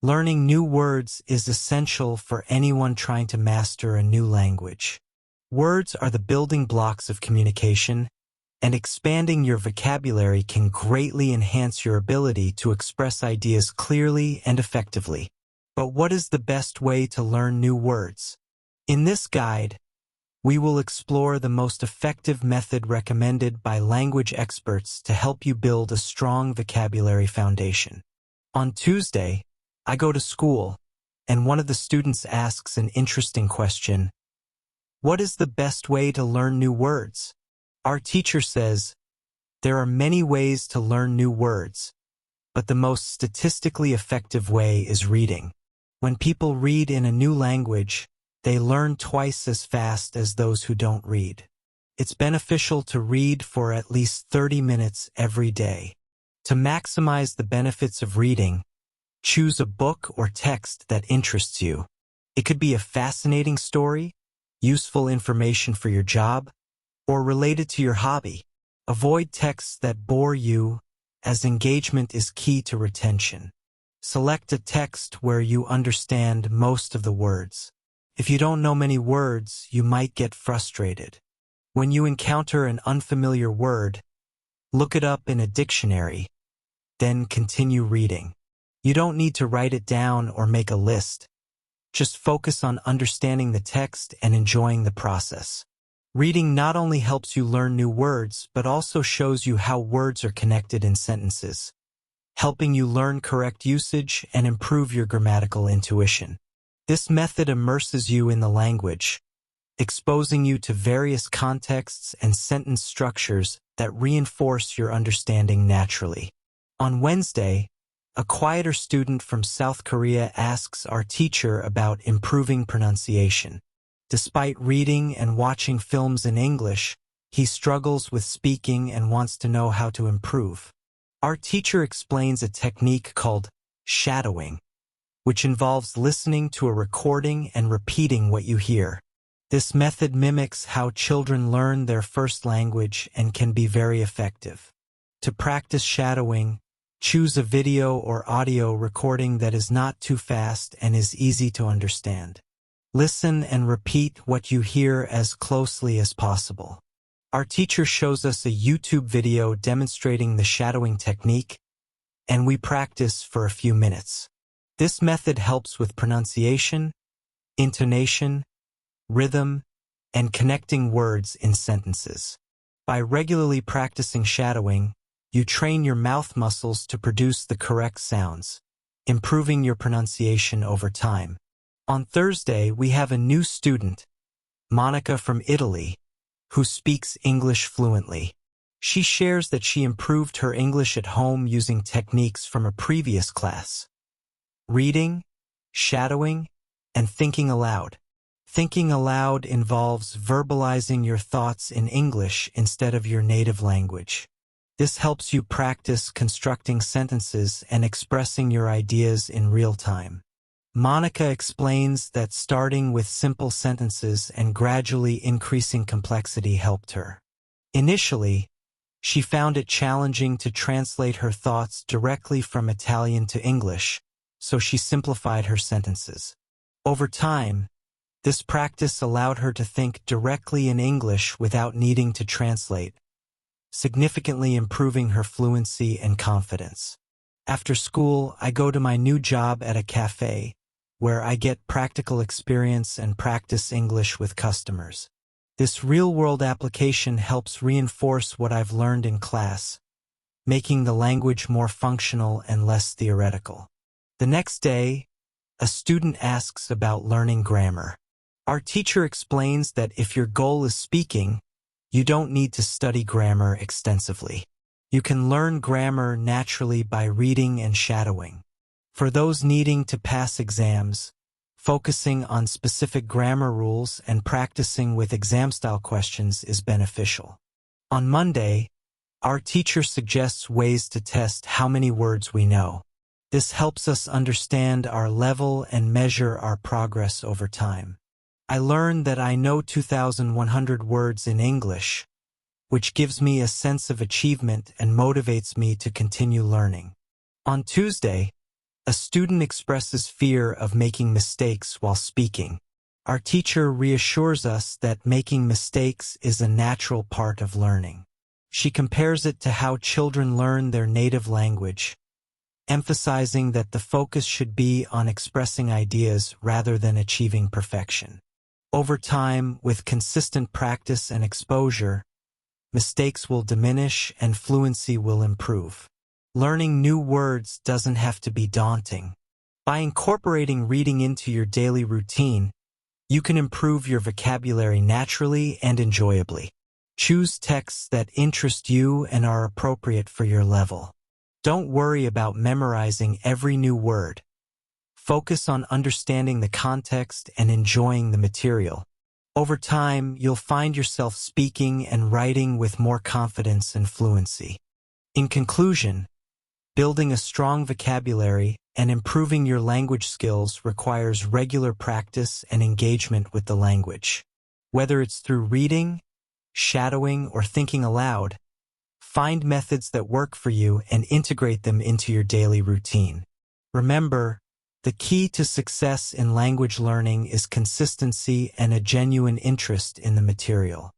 Learning new words is essential for anyone trying to master a new language. Words are the building blocks of communication, and expanding your vocabulary can greatly enhance your ability to express ideas clearly and effectively. But what is the best way to learn new words? In this guide, we will explore the most effective method recommended by language experts to help you build a strong vocabulary foundation. On Tuesday, I go to school, and one of the students asks an interesting question. What is the best way to learn new words? Our teacher says, there are many ways to learn new words, but the most statistically effective way is reading. When people read in a new language, they learn twice as fast as those who don't read. It's beneficial to read for at least 30 minutes every day. To maximize the benefits of reading, choose a book or text that interests you. It could be a fascinating story, useful information for your job, or related to your hobby. Avoid texts that bore you, as engagement is key to retention. Select a text where you understand most of the words. If you don't know many words, you might get frustrated. When you encounter an unfamiliar word, look it up in a dictionary, then continue reading. You don't need to write it down or make a list. Just focus on understanding the text and enjoying the process. Reading not only helps you learn new words, but also shows you how words are connected in sentences, helping you learn correct usage and improve your grammatical intuition. This method immerses you in the language, exposing you to various contexts and sentence structures that reinforce your understanding naturally. On Wednesday, a quieter student from South Korea asks our teacher about improving pronunciation. Despite reading and watching films in English, he struggles with speaking and wants to know how to improve. Our teacher explains a technique called shadowing, which involves listening to a recording and repeating what you hear. This method mimics how children learn their first language and can be very effective. To practice shadowing, choose a video or audio recording that is not too fast and is easy to understand. Listen and repeat what you hear as closely as possible. Our teacher shows us a YouTube video demonstrating the shadowing technique, and we practice for a few minutes. This method helps with pronunciation, intonation, rhythm, and connecting words in sentences. By regularly practicing shadowing, you train your mouth muscles to produce the correct sounds, improving your pronunciation over time. On Thursday, we have a new student, Monica from Italy, who speaks English fluently. She shares that she improved her English at home using techniques from a previous class: reading, shadowing, and thinking aloud. Thinking aloud involves verbalizing your thoughts in English instead of your native language. This helps you practice constructing sentences and expressing your ideas in real time. Monica explains that starting with simple sentences and gradually increasing complexity helped her. Initially, she found it challenging to translate her thoughts directly from Italian to English, so she simplified her sentences. Over time, this practice allowed her to think directly in English without needing to translate, significantly improving her fluency and confidence. After school, I go to my new job at a cafe, where I get practical experience and practice English with customers. This real-world application helps reinforce what I've learned in class, making the language more functional and less theoretical. The next day, a student asks about learning grammar. Our teacher explains that if your goal is speaking, you don't need to study grammar extensively. You can learn grammar naturally by reading and shadowing. For those needing to pass exams, focusing on specific grammar rules and practicing with exam-style questions is beneficial. On Monday, our teacher suggests ways to test how many words we know. This helps us understand our level and measure our progress over time. I learned that I know 2,100 words in English, which gives me a sense of achievement and motivates me to continue learning. On Tuesday, A student expresses fear of making mistakes while speaking. Our teacher reassures us that making mistakes is a natural part of learning. She compares it to how children learn their native language, emphasizing that the focus should be on expressing ideas rather than achieving perfection. Over time, with consistent practice and exposure, mistakes will diminish and fluency will improve. Learning new words doesn't have to be daunting. By incorporating reading into your daily routine, you can improve your vocabulary naturally and enjoyably. Choose texts that interest you and are appropriate for your level. Don't worry about memorizing every new word. Focus on understanding the context and enjoying the material. Over time, you'll find yourself speaking and writing with more confidence and fluency. In conclusion, building a strong vocabulary and improving your language skills requires regular practice and engagement with the language. Whether it's through reading, shadowing, or thinking aloud, find methods that work for you and integrate them into your daily routine. Remember, the key to success in language learning is consistency and a genuine interest in the material.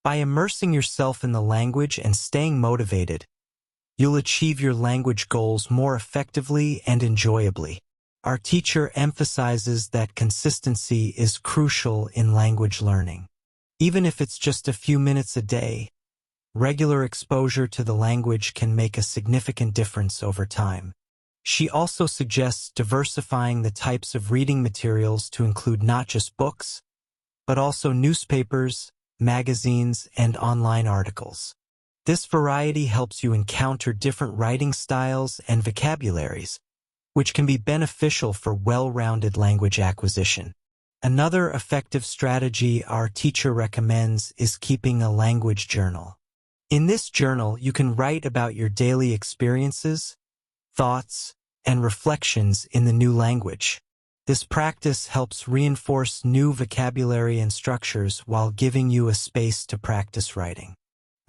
By immersing yourself in the language and staying motivated, you'll achieve your language goals more effectively and enjoyably. Our teacher emphasizes that consistency is crucial in language learning. Even if it's just a few minutes a day, regular exposure to the language can make a significant difference over time. She also suggests diversifying the types of reading materials to include not just books, but also newspapers, magazines, and online articles. This variety helps you encounter different writing styles and vocabularies, which can be beneficial for well-rounded language acquisition. Another effective strategy our teacher recommends is keeping a language journal. In this journal, you can write about your daily experiences, thoughts, and reflections in the new language. This practice helps reinforce new vocabulary and structures while giving you a space to practice writing.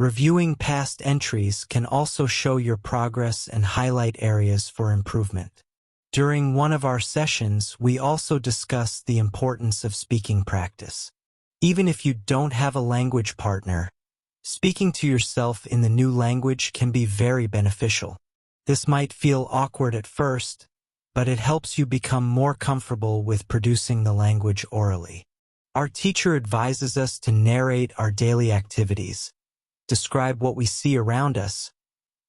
Reviewing past entries can also show your progress and highlight areas for improvement. During one of our sessions, we also discussed the importance of speaking practice. Even if you don't have a language partner, speaking to yourself in the new language can be very beneficial. This might feel awkward at first, but it helps you become more comfortable with producing the language orally. Our teacher advises us to narrate our daily activities, describe what we see around us,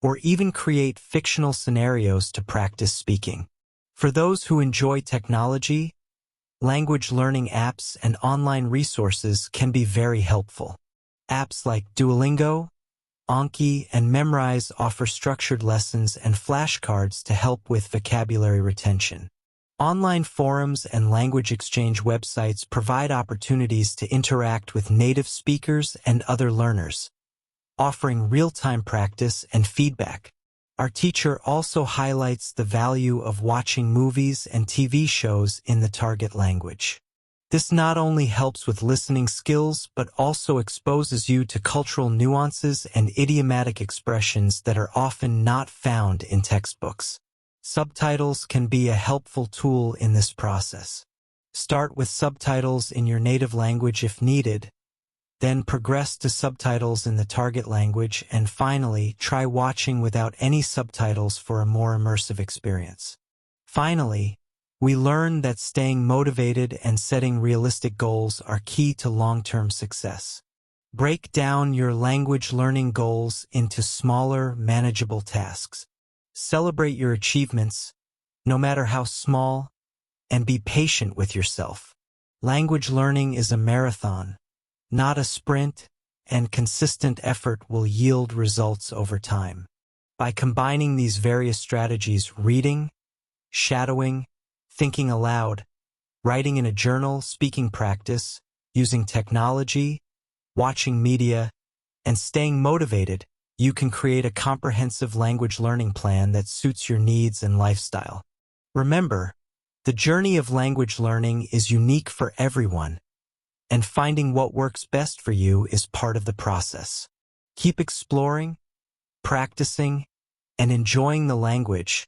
or even create fictional scenarios to practice speaking. For those who enjoy technology, language learning apps and online resources can be very helpful. Apps like Duolingo, Anki, and Memrise offer structured lessons and flashcards to help with vocabulary retention. Online forums and language exchange websites provide opportunities to interact with native speakers and other learners, offering real-time practice and feedback. Our teacher also highlights the value of watching movies and TV shows in the target language. This not only helps with listening skills, but also exposes you to cultural nuances and idiomatic expressions that are often not found in textbooks. Subtitles can be a helpful tool in this process. Start with subtitles in your native language if needed, then progress to subtitles in the target language, and finally, try watching without any subtitles for a more immersive experience. Finally, we learn that staying motivated and setting realistic goals are key to long-term success. Break down your language learning goals into smaller, manageable tasks. Celebrate your achievements, no matter how small, and be patient with yourself. Language learning is a marathon, not a sprint, and consistent effort will yield results over time. By combining these various strategies, reading, shadowing, thinking aloud, writing in a journal, speaking practice, using technology, watching media, and staying motivated, you can create a comprehensive language learning plan that suits your needs and lifestyle. Remember, the journey of language learning is unique for everyone, and finding what works best for you is part of the process. Keep exploring, practicing, and enjoying the language,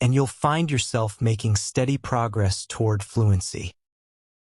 and you'll find yourself making steady progress toward fluency.